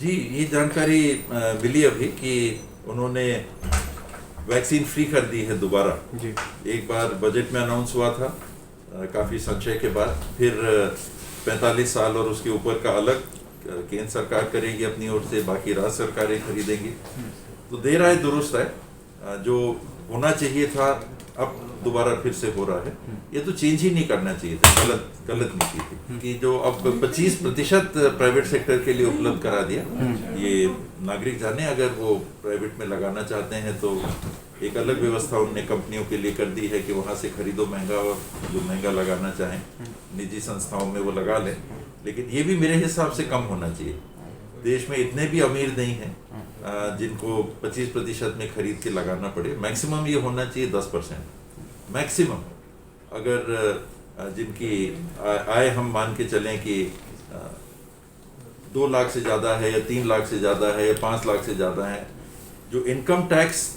जी, ये जानकारी मिली अभी कि उन्होंने वैक्सीन फ्री कर दी है दोबारा। जी। एक बार बजट में अनाउंस हुआ था काफ़ी संशय के बाद, फिर 45 साल और उसके ऊपर का अलग केंद्र सरकार करेगी अपनी ओर से, बाकी राज्य सरकारें खरीदेंगी। तो देर आए दुरुस्त है, जो होना चाहिए था अब दोबारा फिर से हो रहा है। ये तो चेंज ही नहीं करना चाहिए था, गलत नीति थी कि जो अब 25% प्राइवेट सेक्टर के लिए उपलब्ध करा दिया। ये नागरिक जाने, अगर वो प्राइवेट में लगाना चाहते हैं तो एक अलग व्यवस्था उनने कंपनियों के लिए कर दी है कि वहाँ से खरीदो महंगा, और जो महंगा लगाना चाहें निजी संस्थाओं में वो लगा लें। लेकिन ये भी मेरे हिसाब से कम होना चाहिए। देश में इतने भी अमीर नहीं हैं जिनको 25% में खरीद के लगाना पड़े। मैक्सिमम ये होना चाहिए 10% मैक्सिमम। अगर जिनकी आय हम मान के चलें कि 2 लाख से ज़्यादा है या 3 लाख से ज़्यादा है या 5 लाख से ज़्यादा है, जो इनकम टैक्स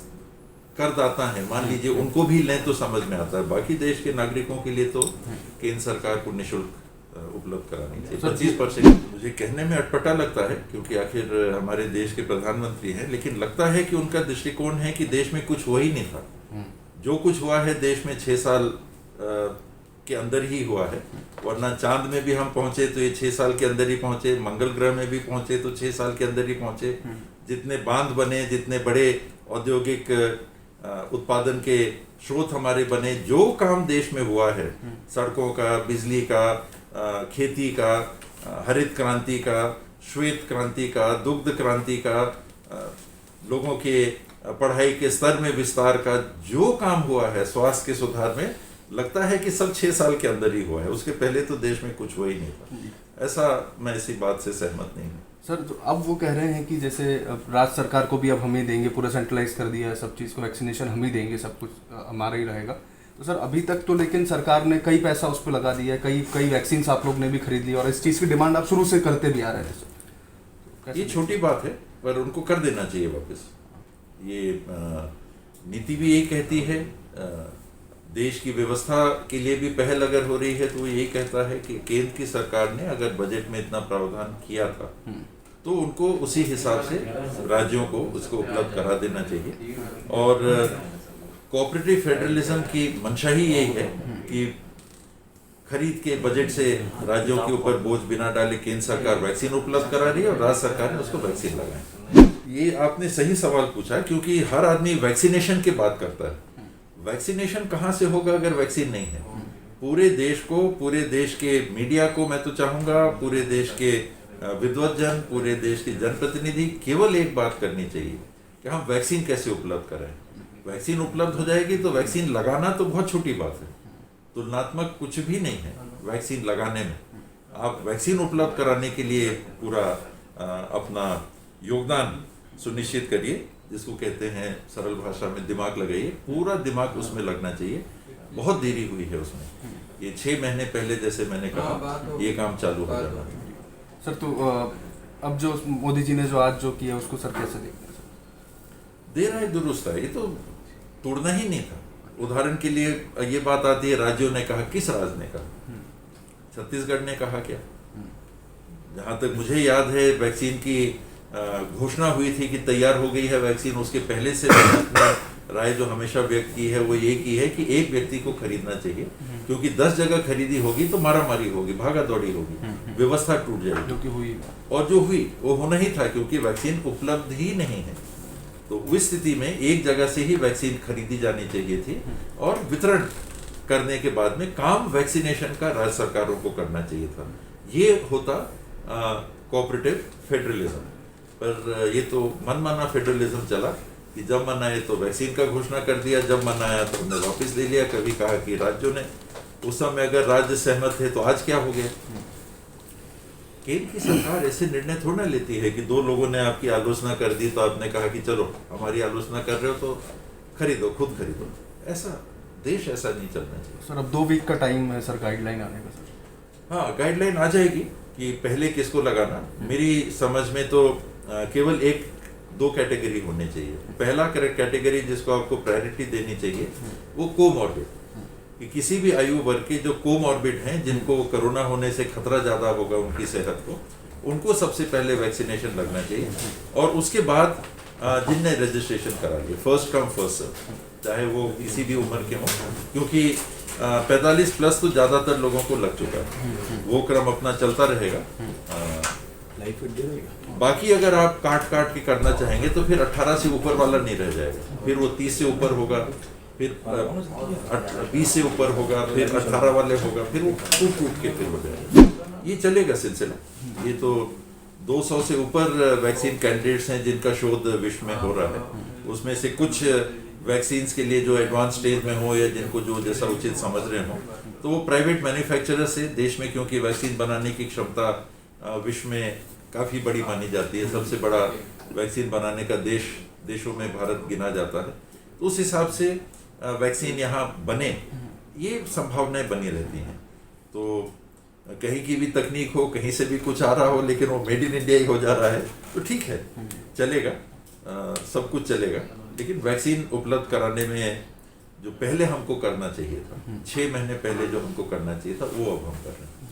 करदाता है मान लीजिए, उनको भी लें तो समझ में आता है। बाकी देश के नागरिकों के लिए तो केंद्र सरकार को निःशुल्क उपलब्ध करानी चाहिए। 25% मुझे कहने में अटपटा लगता है क्योंकि आखिर हमारे देश के प्रधानमंत्री हैं, लेकिन लगता है कि उनका दृष्टिकोण है कि देश में कुछ हुआ ही नहीं था। जो कुछ हुआ है देश में 6 साल के अंदर ही हुआ है, वरना चांद में भी हम पहुंचे तो ये 6 साल के अंदर ही पहुंचे, मंगल ग्रह में भी पहुंचे तो 6 साल के अंदर ही पहुंचे। जितने बांध बने, जितने बड़े औद्योगिक उत्पादन के स्रोत हमारे बने, जो काम देश में हुआ है, सड़कों का, बिजली का, खेती का, हरित क्रांति का, श्वेत क्रांति का, दुग्ध क्रांति का, लोगों के पढ़ाई के स्तर में विस्तार का, जो काम हुआ है स्वास्थ्य के सुधार में, लगता है कि सब 6 साल के अंदर ही हुआ है। उसके पहले तो देश में कुछ हुआ ही नहीं था। ऐसा मैं इसी बात से सहमत नहीं हूँ सर। तो अब वो कह रहे हैं कि जैसे राज्य सरकार को भी अब हम ही देंगे, पूरा सेंट्रलाइज कर दिया है सब चीज़ को, वैक्सीनेशन हम ही देंगे, सब कुछ हमारा ही रहेगा। तो सर अभी तक तो लेकिन सरकार ने कई पैसा उस पर लगा दिया है, कई वैक्सीन आप लोग ने भी खरीद ली और इस चीज़ की डिमांड आप शुरू से करते भी आ रहे हैं सर। ये छोटी बात है, पर उनको कर देना चाहिए वापस। ये नीति भी यही कहती है, देश की व्यवस्था के लिए भी पहल अगर हो रही है तो वो यही कहता है कि केंद्र की सरकार ने अगर बजट में इतना प्रावधान किया था तो उनको उसी हिसाब से राज्यों को उसको उपलब्ध करा देना चाहिए। और कोऑपरेटिव फेडरलिज्म की मंशा ही यही है कि खरीद के बजट से राज्यों के ऊपर बोझ बिना डाले केंद्र सरकार वैक्सीन उपलब्ध करा रही है और राज्य सरकार ने उसको वैक्सीन लगाए। ये आपने सही सवाल पूछा, क्योंकि हर आदमी वैक्सीनेशन की बात करता है। वैक्सीनेशन कहाँ से होगा अगर वैक्सीन नहीं है? पूरे देश को, पूरे देश के मीडिया को, मैं तो चाहूँगा पूरे देश के विद्वज्जन, पूरे देश के जनप्रतिनिधि केवल एक बात करनी चाहिए कि हम वैक्सीन कैसे उपलब्ध कराएं। वैक्सीन उपलब्ध हो जाएगी तो वैक्सीन लगाना तो बहुत छोटी बात है, तुलनात्मक कुछ भी नहीं है वैक्सीन लगाने में। आप वैक्सीन उपलब्ध कराने के लिए पूरा अपना योगदान सुनिश्चित करिए, जिसको कहते हैं सरल भाषा में दिमाग लगाइए। पूरा दिमाग उसमें लगना चाहिए। बहुत देरी हुई है उसमें। ये 6 महीने पहले, जैसे मैंने कहा, ये काम चालू हो जाना चाहिए। सर तो अब जो मोदी जी ने जो आज जो किया उसको सर कैसे देखते हैं सर? देर है दुरुस्त है, ये तो तोड़ना ही नहीं था। उदाहरण के लिए ये बात आती है, राज्यों ने कहा, किस राज्य ने कहा? छत्तीसगढ़ ने कहा क्या? जहाँ तक मुझे याद है वैक्सीन की घोषणा हुई थी कि तैयार हो गई है वैक्सीन, उसके पहले से राय जो हमेशा व्यक्त की है वो ये की है कि एक व्यक्ति को खरीदना चाहिए, क्योंकि 10 जगह खरीदी होगी तो मारामारी होगी, भागा दौड़ी होगी, व्यवस्था टूट जाएगी। जो कि हुई, और जो हुई वो होना ही था, क्योंकि वैक्सीन उपलब्ध ही नहीं है। तो उस स्थिति में एक जगह से ही वैक्सीन खरीदी जानी चाहिए थी और वितरण करने के बाद में काम वैक्सीनेशन का राज्य सरकारों को करना चाहिए था। ये होता कोऑपरेटिव फेडरलिज्म। पर ये तो मनमाना फेडरलिज्म चला कि जब मन आए तो वैक्सीन का घोषणा कर दिया, जब मन आया तो हमने वापस ले लिया। कभी कहा कि राज्यों ने, उस समय अगर राज्य सहमत थे तो आज क्या हो गया? केंद्र की सरकार ऐसे निर्णय थोड़ा ना लेती है कि 2 लोगों ने आपकी आलोचना कर दी तो आपने कहा कि चलो हमारी आलोचना कर रहे हो तो खरीदो, खुद खरीदो। ऐसा देश ऐसा नहीं चलना चाहिए। सर अब 2 वीक का टाइम है सर गाइडलाइन आने का सर। हाँ, गाइडलाइन आ जाएगी कि पहले किसको लगाना। मेरी समझ में तो केवल 1-2 कैटेगरी होने चाहिए। पहला कैटेगरी जिसको आपको प्रायोरिटी देनी चाहिए वो कोमॉर्बिड, कि किसी भी आयु वर्ग के जो कोमॉर्बिड हैं, जिनको कोरोना होने से खतरा ज़्यादा होगा उनकी सेहत को, उनको सबसे पहले वैक्सीनेशन लगना चाहिए, और उसके बाद जिनने रजिस्ट्रेशन करा लिया, फर्स्ट कम फर्स्ट सर्व, चाहे वो किसी भी उम्र के हों, क्योंकि 45 प्लस तो ज़्यादातर लोगों को लग चुका है, वो क्रम अपना चलता रहेगा। बाकी अगर आप काट के करना चाहेंगे तो फिर 18 से ऊपर वाला नहीं रह जाएगा, फिर वो 30 से ऊपर होगा, फिर 20 से ऊपर होगा, फिर 18 वाले होगा, फिर वो टूट के फिर हो जाएगा। ये चलेगा सिलसिला। ये तो 200 से ऊपर वैक्सीन कैंडिडेट्स हैं जिनका शोध विश्व में हो रहा है, उसमें से कुछ वैक्सीन्स के लिए जो एडवांस स्टेज में हो या जिनको जो जैसा उचित समझ रहे हो, तो वो प्राइवेट मैन्युफैक्चरर से देश में, क्योंकि वैक्सीन बनाने की क्षमता विश्व में काफ़ी बड़ी मानी जाती है, सबसे बड़ा वैक्सीन बनाने का देशों में भारत गिना जाता है, तो उस हिसाब से वैक्सीन यहाँ बने, ये संभावनाएं बनी रहती हैं। तो कहीं की भी तकनीक हो, कहीं से भी कुछ आ रहा हो, लेकिन वो मेड इन इंडिया ही हो जा रहा है, तो ठीक है, चलेगा, सब कुछ चलेगा। लेकिन वैक्सीन उपलब्ध कराने में जो पहले हमको करना चाहिए था, 6 महीने पहले जो हमको करना चाहिए था, वो अब हम कर रहे हैं।